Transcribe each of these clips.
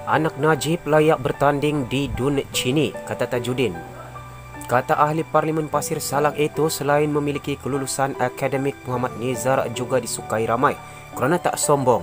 Anak Najib layak bertanding di Dun Chini, kata Tajudin. Kata ahli Parlimen Pasir Salang itu, selain memiliki kelulusan akademik, Muhammad Nizar juga disukai ramai kerana tak sombong.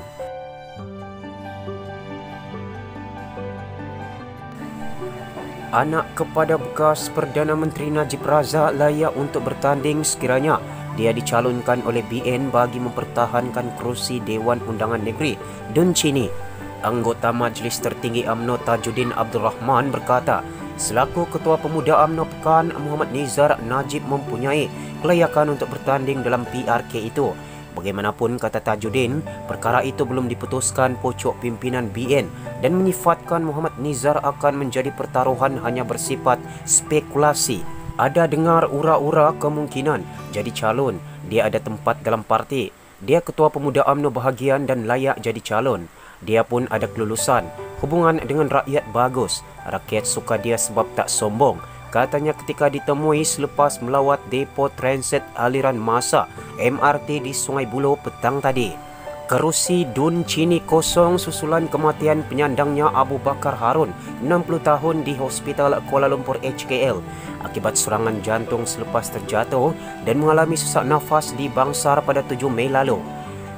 Anak kepada bekas Perdana Menteri Najib Razak layak untuk bertanding sekiranya dia dicalonkan oleh BN bagi mempertahankan kerusi Dewan Undangan Negeri Dun Chini. Anggota Majlis Tertinggi UMNO Tajudin Abdul Rahman berkata, selaku Ketua Pemuda UMNO Pekan, Muhammad Nizar Najib mempunyai kelayakan untuk bertanding dalam PRK itu. Bagaimanapun, kata Tajudin, perkara itu belum diputuskan pocok pimpinan BN dan menyifatkan Muhammad Nizar akan menjadi pertaruhan hanya bersifat spekulasi. Ada dengar ura-ura kemungkinan jadi calon. Dia ada tempat dalam parti. Dia Ketua Pemuda UMNO bahagian dan layak jadi calon. Dia pun ada kelulusan, hubungan dengan rakyat bagus. Rakyat suka dia sebab tak sombong, katanya ketika ditemui selepas melawat depo transit aliran masa MRT di Sungai Buloh petang tadi. Kerusi Dun Chini kosong susulan kematian penyandangnya Abu Bakar Harun, 60 tahun di Hospital Kuala Lumpur HKL akibat serangan jantung selepas terjatuh dan mengalami sesak nafas di Bangsar pada 7 Mei lalu.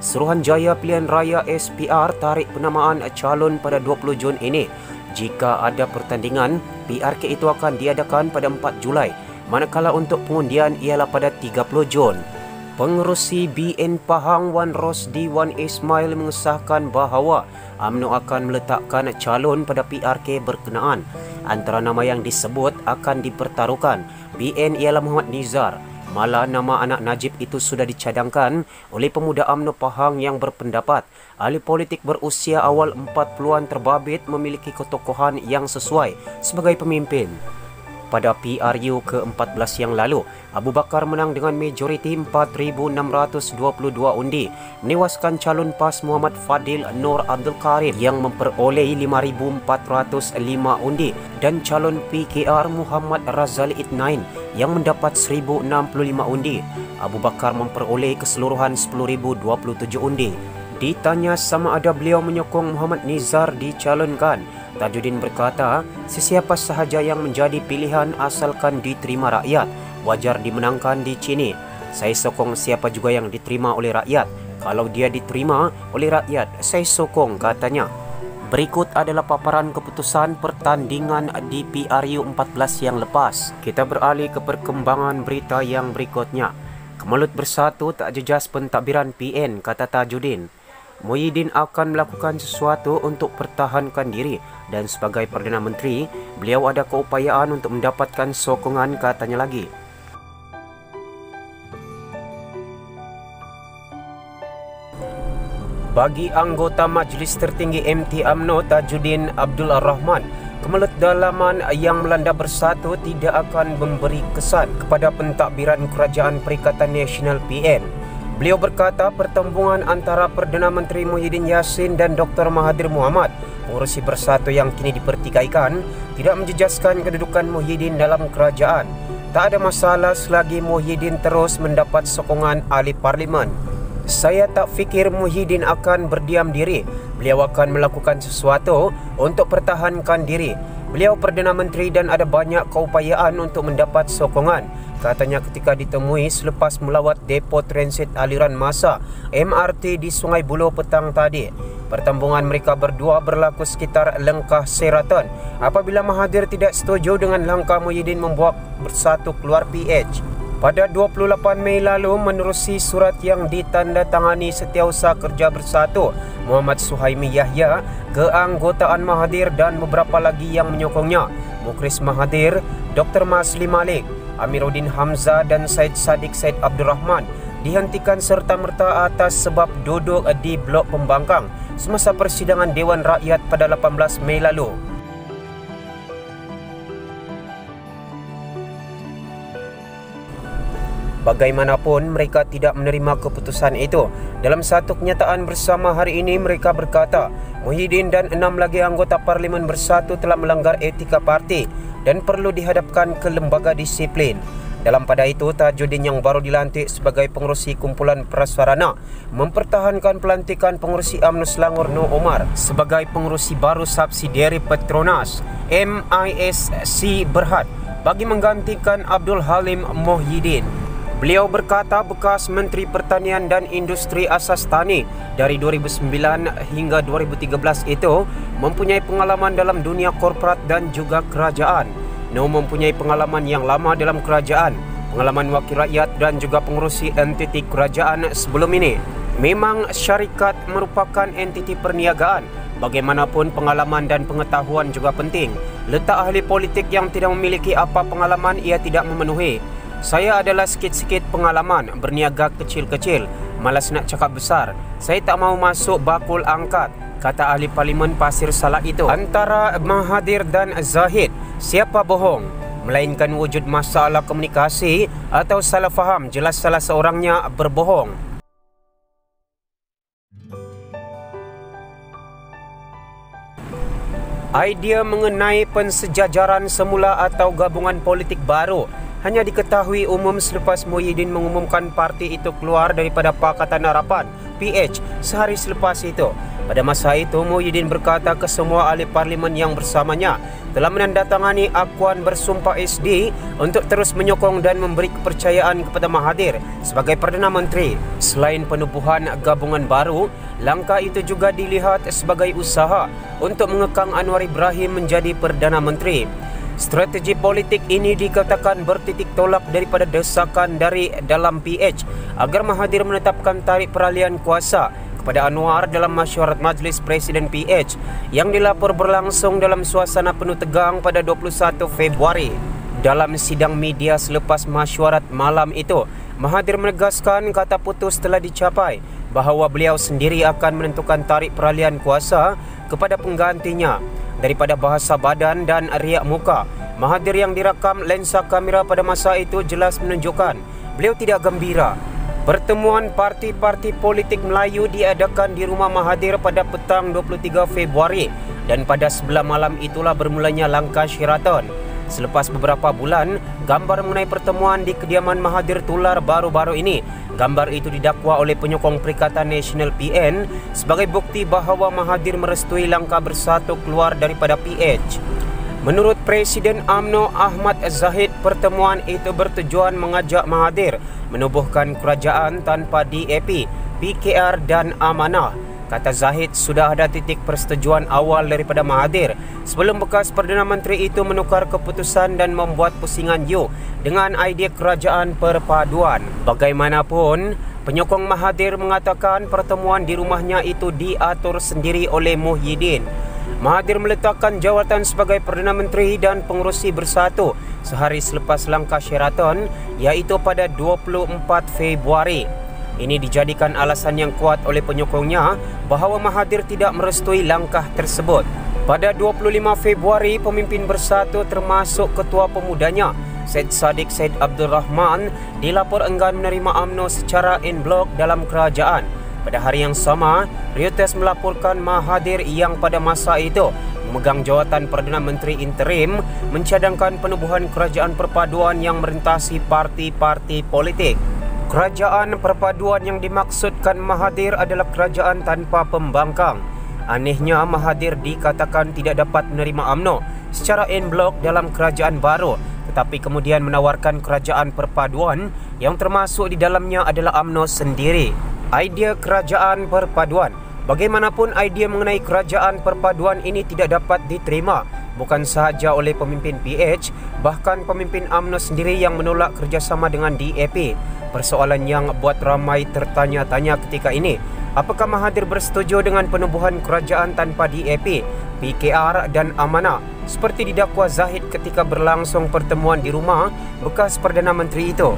Suruhanjaya Pilihan Raya SPR tarik penamaan calon pada 20 Jun ini. Jika ada pertandingan, PRK itu akan diadakan pada 4 Julai, manakala untuk pengundian ialah pada 30 Jun. Pengerusi BN Pahang Wan Rosdi Wan Ismail mengesahkan bahawa UMNO akan meletakkan calon pada PRK berkenaan. Antara nama yang disebut akan dipertaruhkan BN ialah Muhammad Nizar. Malah nama anak Najib itu sudah dicadangkan oleh pemuda UMNO Pahang yang berpendapat ahli politik berusia awal 40-an terbabit memiliki ketokohan yang sesuai sebagai pemimpin. Pada PRU ke-14 yang lalu, Abu Bakar menang dengan majoriti 4,622 undi, menewaskan calon PAS Muhammad Fadil Nur Abdul Karim yang memperoleh 5,405 undi dan calon PKR Muhammad Razali Itnain yang mendapat 1,065 undi. Abu Bakar memperoleh keseluruhan 10,027 undi. Ditanya sama ada beliau menyokong Muhammad Nizar dicalonkan, Tajudin berkata, sesiapa sahaja yang menjadi pilihan asalkan diterima rakyat, wajar dimenangkan di sini. Saya sokong siapa juga yang diterima oleh rakyat. Kalau dia diterima oleh rakyat, saya sokong, katanya. Berikut adalah paparan keputusan pertandingan di PRU 14 yang lepas. Kita beralih ke perkembangan berita yang berikutnya. Kemelut bersatu tak jejas pentadbiran PN, kata Tajudin. Muhyiddin akan melakukan sesuatu untuk pertahankan diri dan sebagai Perdana Menteri, beliau ada keupayaan untuk mendapatkan sokongan, katanya lagi. Bagi anggota Majlis Tertinggi MT UMNO Tajudin Abdul Rahman, kemelut dalaman yang melanda bersatu tidak akan memberi kesan kepada pentadbiran Kerajaan Perikatan Nasional PN. Beliau berkata pertembungan antara Perdana Menteri Muhyiddin Yassin dan Dr. Mahathir Mohamad, pengurusi bersatu yang kini dipertikaikan, tidak menjejaskan kedudukan Muhyiddin dalam kerajaan. Tak ada masalah selagi Muhyiddin terus mendapat sokongan ahli parlimen. Saya tak fikir Muhyiddin akan berdiam diri. Beliau akan melakukan sesuatu untuk pertahankan diri. Beliau Perdana Menteri dan ada banyak keupayaan untuk mendapat sokongan, katanya ketika ditemui selepas melawat depo transit aliran masa MRT di Sungai Buloh petang tadi. Pertembungan mereka berdua berlaku sekitar Lengkah Sheraton apabila Mahathir tidak setuju dengan langkah Muhyiddin membuat bersatu keluar PH. Pada 28 Mei lalu, menerusi surat yang ditandatangani Setiausaha Kerja Bersatu Muhammad Suhaimi Yahya, keanggotaan Mahathir dan beberapa lagi yang menyokongnya, Mukhris Mahathir, Dr. Masli Malik, Amiruddin Hamzah dan Syed Saddiq Syed Abdul Rahman dihentikan serta-merta atas sebab duduk di blok pembangkang semasa persidangan Dewan Rakyat pada 18 Mei lalu. Bagaimanapun, mereka tidak menerima keputusan itu. Dalam satu kenyataan bersama hari ini, mereka berkata, Muhyiddin dan 6 lagi anggota Parlimen Bersatu telah melanggar etika parti dan perlu dihadapkan ke lembaga disiplin. Dalam pada itu, Tajuddin yang baru dilantik sebagai pengerusi kumpulan prasarana mempertahankan pelantikan pengerusi UMNO Selangor Noor Omar sebagai pengerusi baru subsidiari Petronas MISC Berhad bagi menggantikan Abdul Halim Mohyidin. Beliau berkata bekas Menteri Pertanian dan Industri Asas Tani dari 2009 hingga 2013 itu mempunyai pengalaman dalam dunia korporat dan juga kerajaan. Noor mempunyai pengalaman yang lama dalam kerajaan, pengalaman wakil rakyat dan juga pengurusi entiti kerajaan sebelum ini. Memang syarikat merupakan entiti perniagaan. Bagaimanapun pengalaman dan pengetahuan juga penting. Letak ahli politik yang tidak memiliki apa pengalaman ia tidak memenuhi. Saya adalah sikit-sikit pengalaman, berniaga kecil-kecil, malas nak cakap besar. Saya tak mau masuk bakul angkat, kata ahli parlimen Pasir Salak itu. Antara Mahathir dan Zahid, siapa bohong? Melainkan wujud masalah komunikasi atau salah faham, jelas salah seorangnya berbohong. Idea mengenai pensejajaran semula atau gabungan politik baru hanya diketahui umum selepas Mohyidin mengumumkan parti itu keluar daripada Pakatan Harapan PH sehari selepas itu. Pada masa itu, Mohyidin berkata ke semua ahli parlimen yang bersamanya telah menandatangani akuan bersumpah SD untuk terus menyokong dan memberi kepercayaan kepada Mahathir sebagai Perdana Menteri. Selain penubuhan gabungan baru, langkah itu juga dilihat sebagai usaha untuk mengekang Anwar Ibrahim menjadi Perdana Menteri. Strategi politik ini dikatakan bertitik tolak daripada desakan dari dalam PH agar Mahathir menetapkan tarikh peralihan kuasa kepada Anwar dalam mesyuarat Majlis Presiden PH yang dilapor berlangsung dalam suasana penuh tegang pada 21 Februari. Dalam sidang media selepas mesyuarat malam itu, Mahathir menegaskan kata putus telah dicapai bahawa beliau sendiri akan menentukan tarikh peralihan kuasa kepada penggantinya. Daripada bahasa badan dan riak muka, Mahathir yang direkam lensa kamera pada masa itu jelas menunjukkan beliau tidak gembira. Pertemuan parti-parti politik Melayu diadakan di rumah Mahathir pada petang 23 Februari dan pada sebelah malam itulah bermulanya langkah Sheraton. Selepas beberapa bulan, gambar mengenai pertemuan di kediaman Mahathir tular baru-baru ini. Gambar itu didakwa oleh penyokong Perikatan Nasional PN sebagai bukti bahawa Mahathir merestui langkah bersatu keluar daripada PH. Menurut Presiden UMNO Ahmad Zahid, pertemuan itu bertujuan mengajak Mahathir menubuhkan kerajaan tanpa DAP, PKR dan amanah. Kata Zahid, sudah ada titik persetujuan awal daripada Mahathir sebelum bekas Perdana Menteri itu menukar keputusan dan membuat pusingan you dengan idea kerajaan perpaduan. Bagaimanapun, penyokong Mahathir mengatakan pertemuan di rumahnya itu diatur sendiri oleh Mohyidin. Mahathir meletakkan jawatan sebagai Perdana Menteri dan pengurusi bersatu sehari selepas langkah Sheraton, iaitu pada 24 Februari. Ini dijadikan alasan yang kuat oleh penyokongnya bahawa Mahathir tidak merestui langkah tersebut. Pada 25 Februari, pemimpin bersatu termasuk ketua pemudanya, Syed Saddiq Syed Abdul Rahman, dilapor enggan menerima UMNO secara en blok dalam kerajaan. Pada hari yang sama, Reuters melaporkan Mahathir yang pada masa itu memegang jawatan Perdana Menteri interim mencadangkan penubuhan kerajaan perpaduan yang merentasi parti-parti politik. Kerajaan perpaduan yang dimaksudkan Mahathir adalah kerajaan tanpa pembangkang. Anehnya, Mahathir dikatakan tidak dapat menerima UMNO secara en blok dalam kerajaan baru, tetapi kemudian menawarkan kerajaan perpaduan yang termasuk di dalamnya adalah UMNO sendiri. Idea kerajaan perpaduan. Bagaimanapun, idea mengenai kerajaan perpaduan ini tidak dapat diterima bukan sahaja oleh pemimpin PH, bahkan pemimpin UMNO sendiri yang menolak kerjasama dengan DAP. Persoalan yang buat ramai tertanya-tanya ketika ini, apakah Mahathir bersetuju dengan penubuhan kerajaan tanpa DAP, PKR dan amanah seperti didakwa Zahid ketika berlangsung pertemuan di rumah bekas Perdana Menteri itu?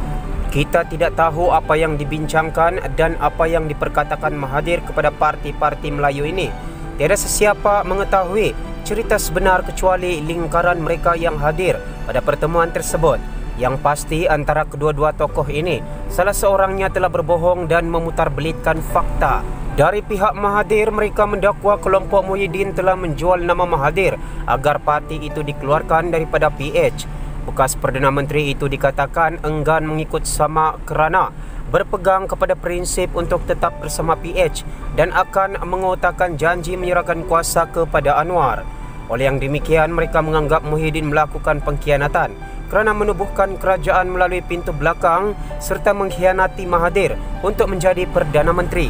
Kita tidak tahu apa yang dibincangkan dan apa yang diperkatakan Mahathir kepada parti-parti Melayu ini. Tiada sesiapa mengetahui cerita sebenar kecuali lingkaran mereka yang hadir pada pertemuan tersebut. Yang pasti antara kedua-dua tokoh ini, salah seorangnya telah berbohong dan memutarbelitkan fakta. Dari pihak Mahathir, mereka mendakwa kelompok Mohyidin telah menjual nama Mahathir agar parti itu dikeluarkan daripada PH. Bekas Perdana Menteri itu dikatakan enggan mengikut sama kerana berpegang kepada prinsip untuk tetap bersama PH dan akan mengutarakan janji menyerahkan kuasa kepada Anwar. Oleh yang demikian, mereka menganggap Muhyiddin melakukan pengkhianatan kerana menubuhkan kerajaan melalui pintu belakang serta mengkhianati Mahathir untuk menjadi Perdana Menteri.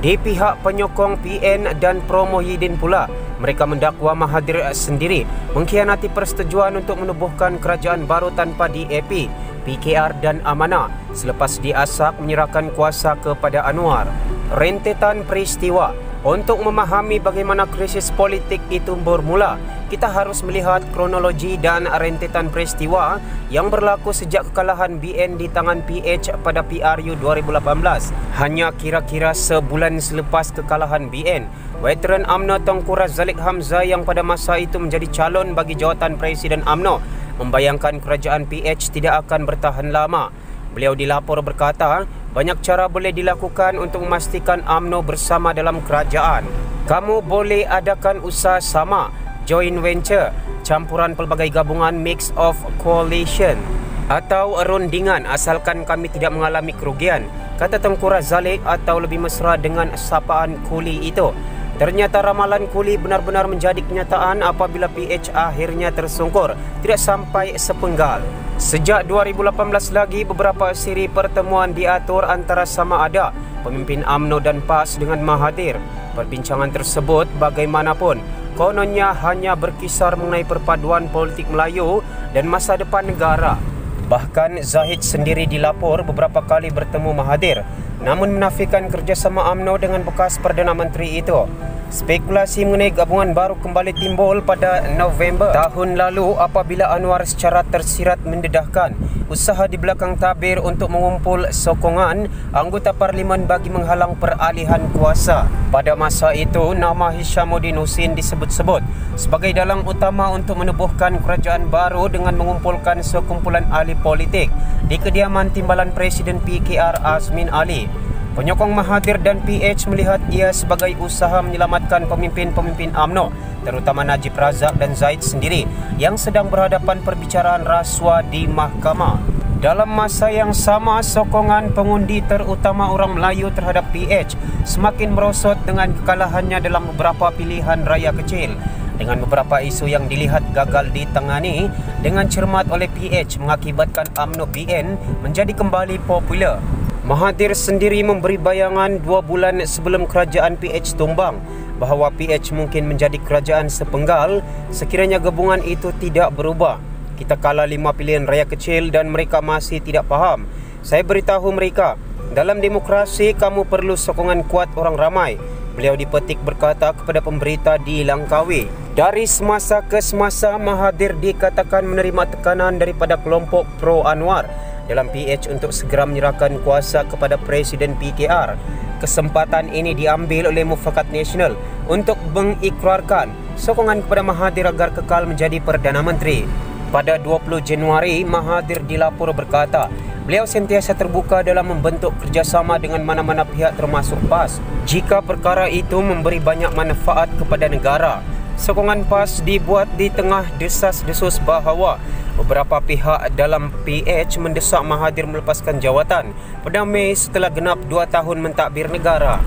Di pihak penyokong PN dan pro Muhyiddin pula, mereka mendakwa Mahathir sendiri mengkhianati persetujuan untuk menubuhkan kerajaan baru tanpa DAP, PKR dan Amanah selepas diasak menyerahkan kuasa kepada Anwar. Rentetan peristiwa. Untuk memahami bagaimana krisis politik itu bermula, kita harus melihat kronologi dan rentetan peristiwa yang berlaku sejak kekalahan BN di tangan PH pada PRU 2018. Hanya kira-kira sebulan selepas kekalahan BN, veteran UMNO Tengku Razalex Hamzah yang pada masa itu menjadi calon bagi jawatan Presiden UMNO membayangkan kerajaan PH tidak akan bertahan lama. Beliau dilapor berkata, banyak cara boleh dilakukan untuk memastikan UMNO bersama dalam kerajaan. Kamu boleh adakan usaha sama, joint venture, campuran pelbagai gabungan, mix of coalition atau rundingan asalkan kami tidak mengalami kerugian, kata Tengku Razalex atau lebih mesra dengan sapaan Kuli itu. Ternyata ramalan Kuli benar-benar menjadi kenyataan apabila PH akhirnya tersungkur, tidak sampai sepenggal. Sejak 2018 lagi, beberapa siri pertemuan diatur antara sama ada pemimpin UMNO dan PAS dengan Mahathir. Perbincangan tersebut bagaimanapun, kononnya hanya berkisar mengenai perpaduan politik Melayu dan masa depan negara. Bahkan Zahid sendiri dilapor beberapa kali bertemu Mahathir, namun menafikan kerjasama UMNO dengan bekas Perdana Menteri itu. Spekulasi mengenai gabungan baru kembali timbul pada November tahun lalu apabila Anwar secara tersirat mendedahkan usaha di belakang tabir untuk mengumpul sokongan anggota parlimen bagi menghalang peralihan kuasa. Pada masa itu, nama Hishamuddin Hussein disebut-sebut sebagai dalang utama untuk menubuhkan kerajaan baru dengan mengumpulkan sekumpulan ahli politik di kediaman Timbalan Presiden PKR Azmin Ali. Penyokong Mahathir dan PH melihat ia sebagai usaha menyelamatkan pemimpin-pemimpin UMNO, terutama Najib Razak dan Zahid sendiri yang sedang berhadapan perbicaraan rasuah di mahkamah. Dalam masa yang sama, sokongan pengundi terutama orang Melayu terhadap PH semakin merosot dengan kekalahannya dalam beberapa pilihan raya kecil. Dengan beberapa isu yang dilihat gagal ditangani dengan cermat oleh PH mengakibatkan UMNO BN menjadi kembali popular. Mahathir sendiri memberi bayangan 2 bulan sebelum kerajaan PH tumbang bahawa PH mungkin menjadi kerajaan sepenggal sekiranya gabungan itu tidak berubah. Kita kalah 5 pilihan raya kecil dan mereka masih tidak faham. Saya beritahu mereka, dalam demokrasi kamu perlu sokongan kuat orang ramai. Beliau dipetik berkata kepada pemberita di Langkawi. Dari semasa ke semasa, Mahathir dikatakan menerima tekanan daripada kelompok pro Anwar dalam PH untuk segera menyerahkan kuasa kepada Presiden PKR. Kesempatan ini diambil oleh Mufakat Nasional untuk mengikrarkan sokongan kepada Mahathir agar kekal menjadi Perdana Menteri. Pada 20 Januari, Mahathir dilapor berkata, beliau sentiasa terbuka dalam membentuk kerjasama dengan mana-mana pihak termasuk PAS jika perkara itu memberi banyak manfaat kepada negara. Sokongan PAS dibuat di tengah desas-desus bahawa beberapa pihak dalam PH mendesak Mahathir melepaskan jawatan pada Mei setelah genap 2 tahun mentadbir negara.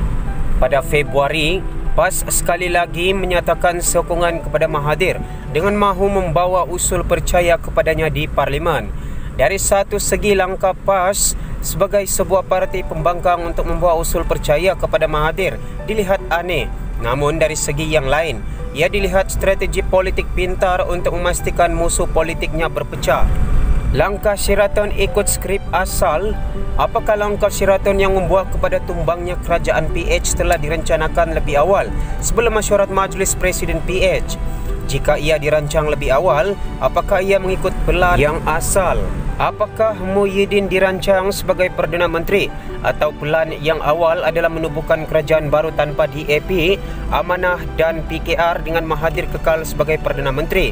Pada Februari, PAS sekali lagi menyatakan sokongan kepada Mahathir dengan mahu membawa usul percaya kepadanya di Parlimen. Dari satu segi, langkah PAS sebagai sebuah parti pembangkang untuk membawa usul percaya kepada Mahathir dilihat aneh. Namun dari segi yang lain, ia dilihat strategi politik pintar untuk memastikan musuh politiknya berpecah. Langkah Sheraton ikut skrip asal. Apakah langkah Sheraton yang membuat kepada tumbangnya kerajaan PH telah direncanakan lebih awal sebelum mesyuarat Majlis Presiden PH? Jika ia dirancang lebih awal, apakah ia mengikut pelan yang asal? Apakah Muhyiddin dirancang sebagai Perdana Menteri atau pelan yang awal adalah menubuhkan kerajaan baru tanpa DAP, Amanah dan PKR dengan Mahathir kekal sebagai Perdana Menteri?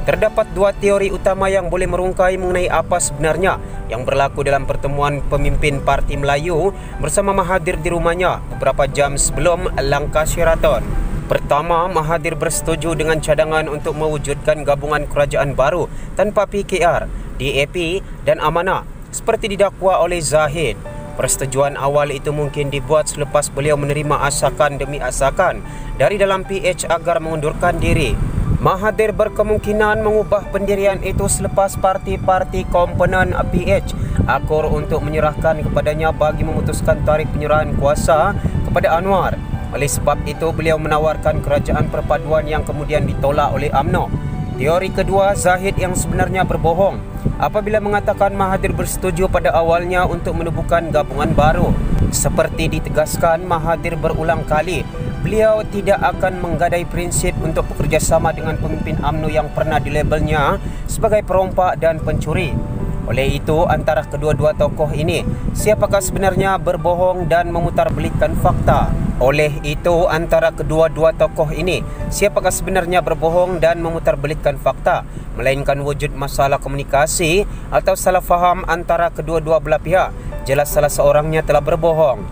Terdapat 2 teori utama yang boleh merungkai mengenai apa sebenarnya yang berlaku dalam pertemuan pemimpin Parti Melayu bersama Mahathir di rumahnya beberapa jam sebelum langkah Sheraton. Pertama, Mahathir bersetuju dengan cadangan untuk mewujudkan gabungan kerajaan baru tanpa PKR DAP dan amanah seperti didakwa oleh Zahid. Persetujuan awal itu mungkin dibuat selepas beliau menerima asakan demi asakan dari dalam PH agar mengundurkan diri. Mahathir berkemungkinan mengubah pendirian itu selepas parti-parti komponen PH akur untuk menyerahkan kepadanya bagi memutuskan tarikh penyerahan kuasa kepada Anwar. Oleh sebab itu, beliau menawarkan kerajaan perpaduan yang kemudian ditolak oleh UMNO. Teori kedua, Zahid yang sebenarnya berbohong apabila mengatakan Mahathir bersetuju pada awalnya untuk menubuhkan gabungan baru. Seperti ditegaskan Mahathir berulang kali, beliau tidak akan menggadai prinsip untuk bekerjasama dengan pemimpin UMNO yang pernah dilabelnya sebagai perompak dan pencuri. Oleh itu, antara kedua-dua tokoh ini, siapakah sebenarnya berbohong dan memutarbelitkan fakta? Melainkan wujud masalah komunikasi atau salah faham antara kedua-dua belah pihak. Jelas salah seorangnya telah berbohong.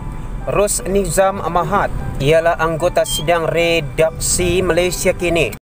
Rus Nizam Mahat ialah anggota sidang redaksi Malaysia kini.